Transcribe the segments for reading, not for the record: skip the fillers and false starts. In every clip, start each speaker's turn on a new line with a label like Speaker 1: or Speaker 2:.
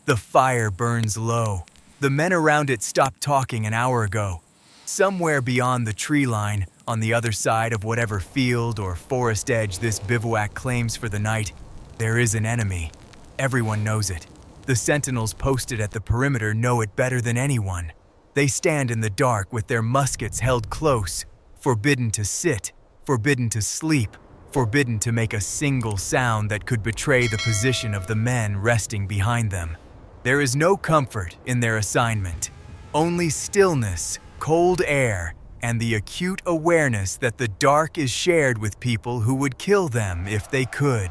Speaker 1: The fire burns low. The men around it stopped talking an hour ago. Somewhere beyond the tree line, on the other side of whatever field or forest edge this bivouac claims for the night, there is an enemy. Everyone knows it. The sentinels posted at the perimeter know it better than anyone. They stand in the dark with their muskets held close, forbidden to sit, forbidden to sleep, forbidden to make a single sound that could betray the position of the men resting behind them. There is no comfort in their assignment, only stillness, cold air, and the acute awareness that the dark is shared with people who would kill them if they could.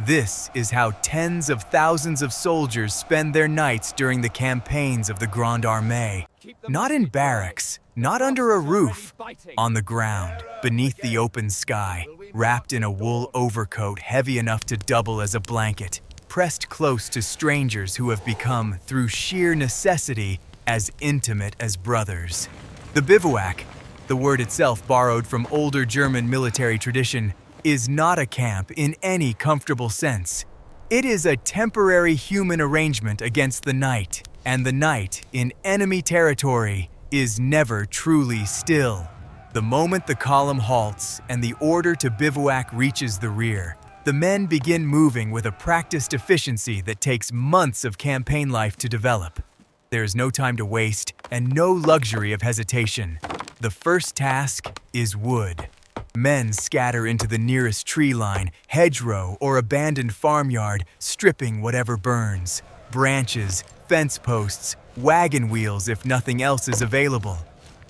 Speaker 1: This is how tens of thousands of soldiers spend their nights during the campaigns of the Grande Armée. Not in barracks, not under a roof, on the ground, beneath the open sky, wrapped in a wool overcoat heavy enough to double as a blanket, pressed close to strangers who have become, through sheer necessity, as intimate as brothers. The bivouac, the word itself borrowed from older German military tradition, is not a camp in any comfortable sense. It is a temporary human arrangement against the night, and the night, in enemy territory, is never truly still. The moment the column halts and the order to bivouac reaches the rear, the men begin moving with a practiced efficiency that takes months of campaign life to develop. There is no time to waste and no luxury of hesitation. The first task is wood. Men scatter into the nearest tree line, hedgerow, or abandoned farmyard, stripping whatever burns. Branches, fence posts, wagon wheels if nothing else is available.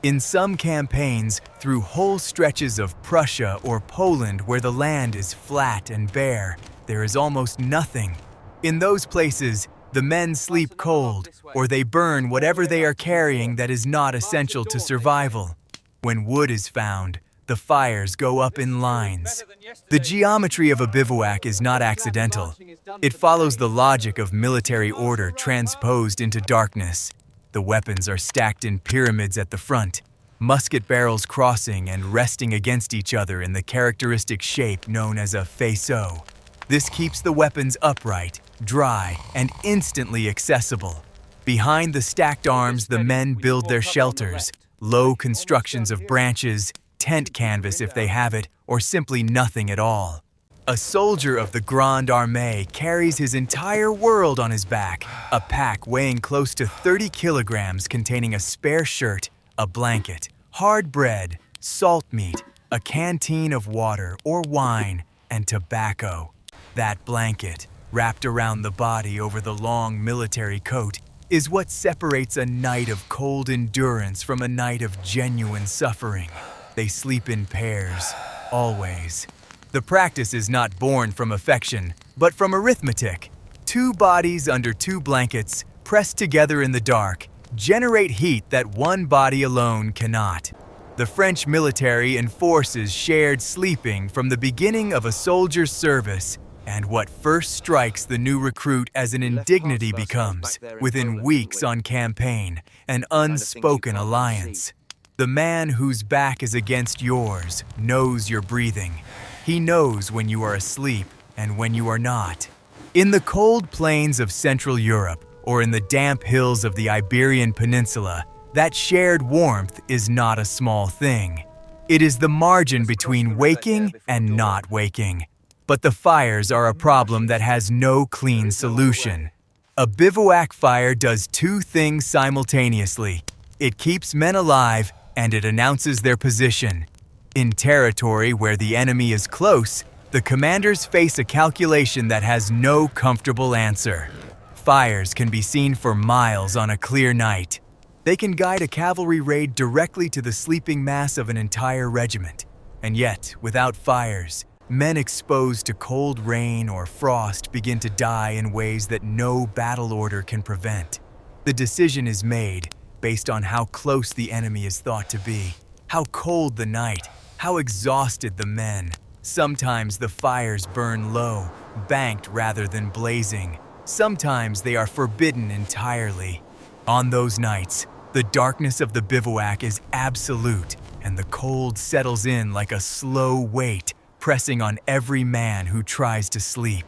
Speaker 1: In some campaigns, through whole stretches of Prussia or Poland where the land is flat and bare, there is almost nothing. In those places, the men sleep cold, or they burn whatever they are carrying that is not essential to survival. When wood is found, the fires go up in lines. The geometry of a bivouac is not accidental. It follows the logic of military order transposed into darkness. The weapons are stacked in pyramids at the front, musket barrels crossing and resting against each other in the characteristic shape known as a faisceau. This keeps the weapons upright, dry, and instantly accessible. Behind the stacked arms, the men build their shelters, low constructions of branches, tent canvas if they have it, or simply nothing at all. A soldier of the Grande Armée carries his entire world on his back, a pack weighing close to 30 kilograms containing a spare shirt, a blanket, hard bread, salt meat, a canteen of water or wine, and tobacco. That blanket, wrapped around the body over the long military coat, is what separates a night of cold endurance from a night of genuine suffering. They sleep in pairs, always. The practice is not born from affection, but from arithmetic. Two bodies under two blankets, pressed together in the dark, generate heat that one body alone cannot. The French military enforces shared sleeping from the beginning of a soldier's service, and what first strikes the new recruit as an indignity becomes, within weeks on campaign, an unspoken alliance. The man whose back is against yours knows you're breathing. He knows when you are asleep and when you are not. In the cold plains of Central Europe or in the damp hills of the Iberian Peninsula, that shared warmth is not a small thing. It is the margin between waking and not waking. But the fires are a problem that has no clean solution. A bivouac fire does two things simultaneously. It keeps men alive and it announces their position. In territory where the enemy is close, the commanders face a calculation that has no comfortable answer. Fires can be seen for miles on a clear night. They can guide a cavalry raid directly to the sleeping mass of an entire regiment. And yet, without fires, men exposed to cold rain or frost begin to die in ways that no battle order can prevent. The decision is made based on how close the enemy is thought to be, how cold the night, how exhausted the men. Sometimes the fires burn low, banked rather than blazing. Sometimes they are forbidden entirely. On those nights, the darkness of the bivouac is absolute, and the cold settles in like a slow weight, pressing on every man who tries to sleep.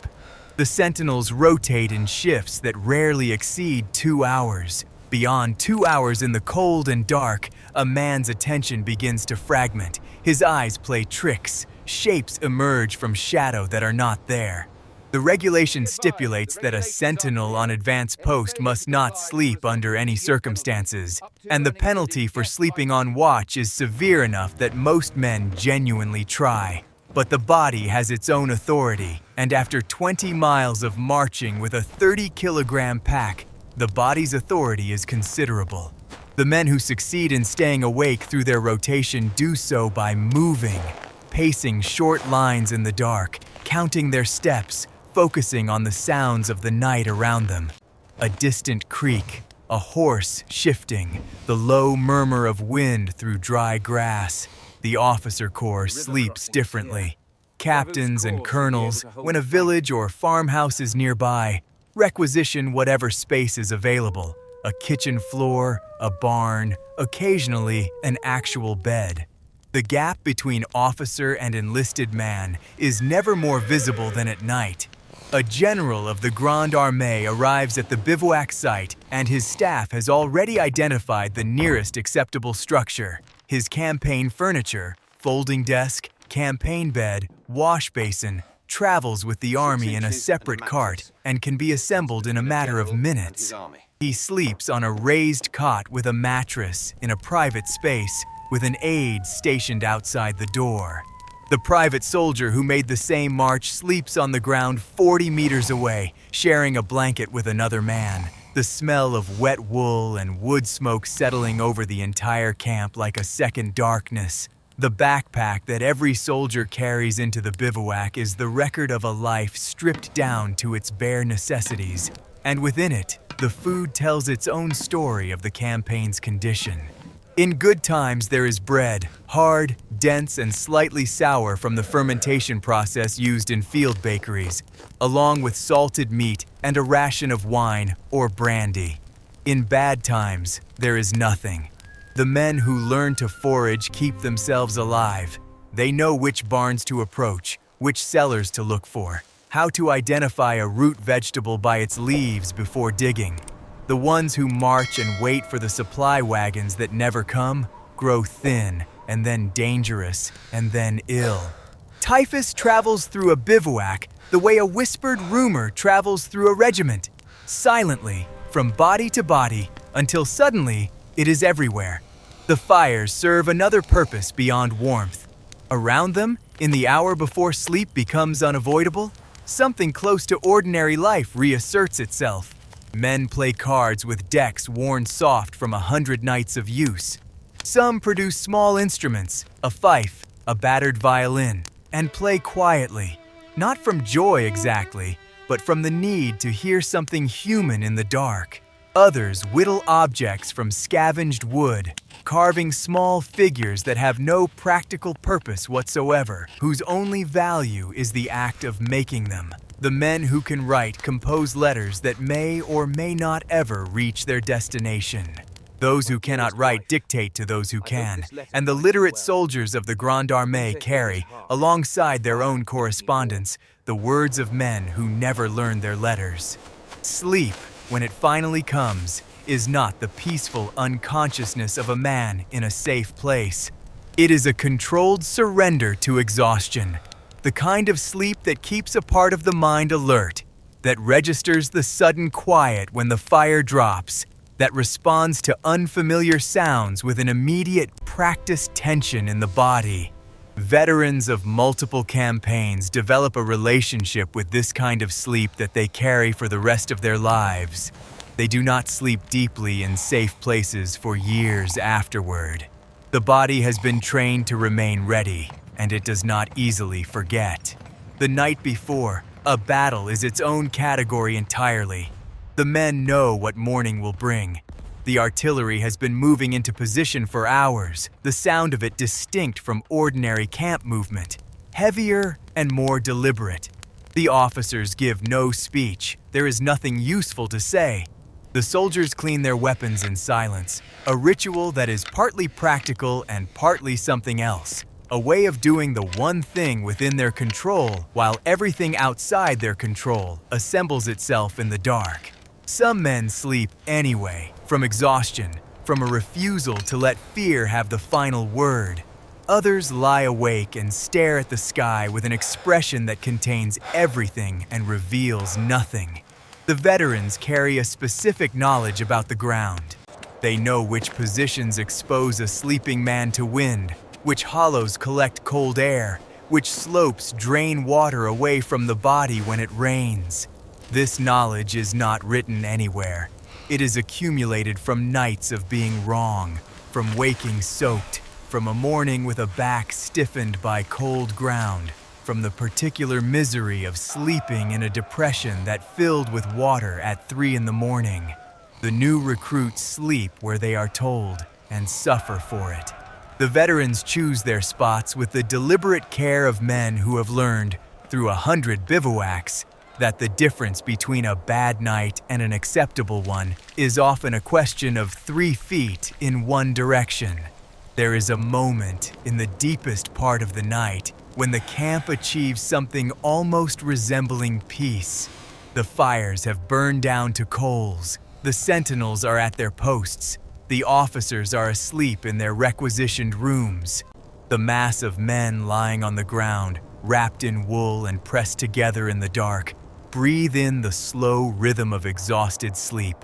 Speaker 1: The sentinels rotate in shifts that rarely exceed 2 hours. Beyond 2 hours in the cold and dark, a man's attention begins to fragment. His eyes play tricks. Shapes emerge from shadow that are not there. The regulation stipulates that a sentinel on advance post must not sleep under any circumstances, and the penalty for sleeping on watch is severe enough that most men genuinely try. But the body has its own authority, and after 20 miles of marching with a 30-kilogram pack, the body's authority is considerable. The men who succeed in staying awake through their rotation do so by moving, pacing short lines in the dark, counting their steps, focusing on the sounds of the night around them. A distant creak, a horse shifting, the low murmur of wind through dry grass. The officer corps sleeps differently. Captains and colonels, when a village or farmhouse is nearby, requisition whatever space is available: a kitchen floor, a barn, occasionally an actual bed. The gap between officer and enlisted man is never more visible than at night. A general of the Grande Armée arrives at the bivouac site, and his staff has already identified the nearest acceptable structure. His campaign furniture, folding desk, campaign bed, wash basin, travels with the army in a separate cart and can be assembled in a matter of minutes. He sleeps on a raised cot with a mattress in a private space with an aide stationed outside the door. The private soldier who made the same march sleeps on the ground 40 meters away, sharing a blanket with another man. The smell of wet wool and wood smoke settling over the entire camp like a second darkness. The backpack that every soldier carries into the bivouac is the record of a life stripped down to its bare necessities, and within it, the food tells its own story of the campaign's condition. In good times, there is bread, hard, dense, and slightly sour from the fermentation process used in field bakeries, along with salted meat and a ration of wine or brandy. In bad times, there is nothing. The men who learn to forage keep themselves alive. They know which barns to approach, which cellars to look for, how to identify a root vegetable by its leaves before digging. The ones who march and wait for the supply wagons that never come grow thin, and then dangerous, and then ill. Typhus travels through a bivouac the way a whispered rumor travels through a regiment, silently, from body to body, until suddenly it is everywhere. The fires serve another purpose beyond warmth. Around them, in the hour before sleep becomes unavoidable, something close to ordinary life reasserts itself. Men play cards with decks worn soft from 100 nights of use. Some produce small instruments, a fife, a battered violin, and play quietly, not from joy exactly, but from the need to hear something human in the dark. Others whittle objects from scavenged wood, carving small figures that have no practical purpose whatsoever, whose only value is the act of making them. The men who can write compose letters that may or may not ever reach their destination. Those who cannot write dictate to those who can, and the literate soldiers of the Grande Armée carry, alongside their own correspondence, the words of men who never learned their letters. Sleep, when it finally comes, is not the peaceful unconsciousness of a man in a safe place. It is a controlled surrender to exhaustion, the kind of sleep that keeps a part of the mind alert, that registers the sudden quiet when the fire drops, that responds to unfamiliar sounds with an immediate practiced tension in the body. Veterans of multiple campaigns develop a relationship with this kind of sleep that they carry for the rest of their lives. They do not sleep deeply in safe places for years afterward. The body has been trained to remain ready, and it does not easily forget. The night before, a battle is its own category entirely. The men know what morning will bring. The artillery has been moving into position for hours, the sound of it distinct from ordinary camp movement, heavier and more deliberate. The officers give no speech. There is nothing useful to say. The soldiers clean their weapons in silence, a ritual that is partly practical and partly something else. a way of doing the one thing within their control while everything outside their control assembles itself in the dark. Some men sleep anyway, from exhaustion, from a refusal to let fear have the final word. Others lie awake and stare at the sky with an expression that contains everything and reveals nothing. The veterans carry a specific knowledge about the ground. They know which positions expose a sleeping man to wind, which hollows collect cold air, which slopes drain water away from the body when it rains. This knowledge is not written anywhere. It is accumulated from nights of being wrong, from waking soaked, from a morning with a back stiffened by cold ground, from the particular misery of sleeping in a depression that filled with water at 3 a.m. The new recruits sleep where they are told and suffer for it. The veterans choose their spots with the deliberate care of men who have learned, through 100 bivouacs, that the difference between a bad night and an acceptable one is often a question of 3 feet in one direction. There is a moment in the deepest part of the night when the camp achieves something almost resembling peace. The fires have burned down to coals, the sentinels are at their posts, the officers are asleep in their requisitioned rooms. The mass of men lying on the ground, wrapped in wool and pressed together in the dark, breathe in the slow rhythm of exhausted sleep.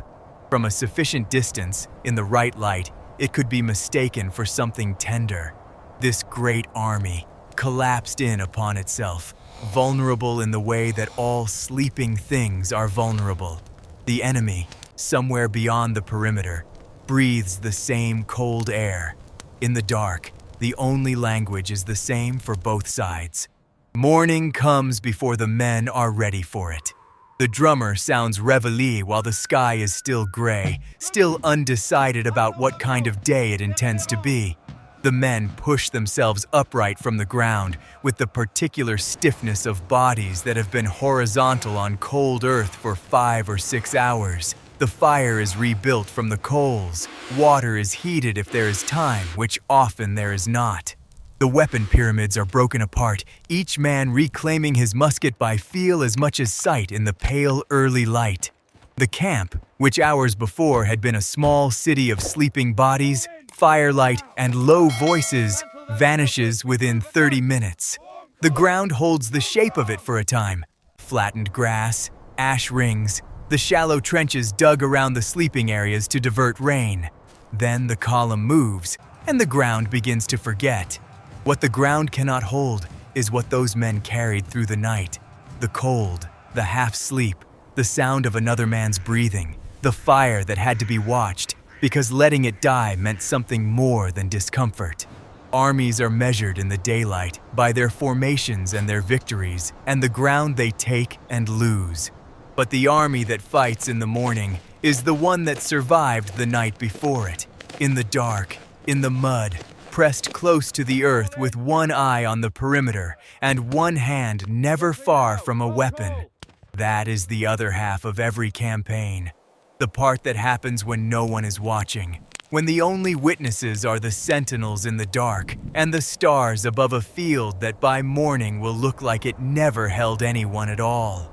Speaker 1: From a sufficient distance, in the right light, it could be mistaken for something tender. This great army, collapsed in upon itself, vulnerable in the way that all sleeping things are vulnerable. The enemy, somewhere beyond the perimeter, breathes the same cold air. In the dark, the only language is the same for both sides. Morning comes before the men are ready for it. The drummer sounds reveille while the sky is still gray, still undecided about what kind of day it intends to be. The men push themselves upright from the ground with the particular stiffness of bodies that have been horizontal on cold earth for 5 or 6 hours. The fire is rebuilt from the coals. Water is heated if there is time, which often there is not. The weapon pyramids are broken apart, each man reclaiming his musket by feel as much as sight in the pale early light. The camp, which hours before had been a small city of sleeping bodies, firelight, and low voices, vanishes within 30 minutes. The ground holds the shape of it for a time. Flattened grass, ash rings, the shallow trenches dug around the sleeping areas to divert rain. Then the column moves, and the ground begins to forget. What the ground cannot hold is what those men carried through the night. The cold, the half-sleep, the sound of another man's breathing, the fire that had to be watched, because letting it die meant something more than discomfort. Armies are measured in the daylight by their formations and their victories, and the ground they take and lose. But the army that fights in the morning is the one that survived the night before it, in the dark, in the mud, pressed close to the earth with one eye on the perimeter and one hand never far from a weapon. That is the other half of every campaign. The part that happens when no one is watching, when the only witnesses are the sentinels in the dark and the stars above a field that by morning will look like it never held anyone at all.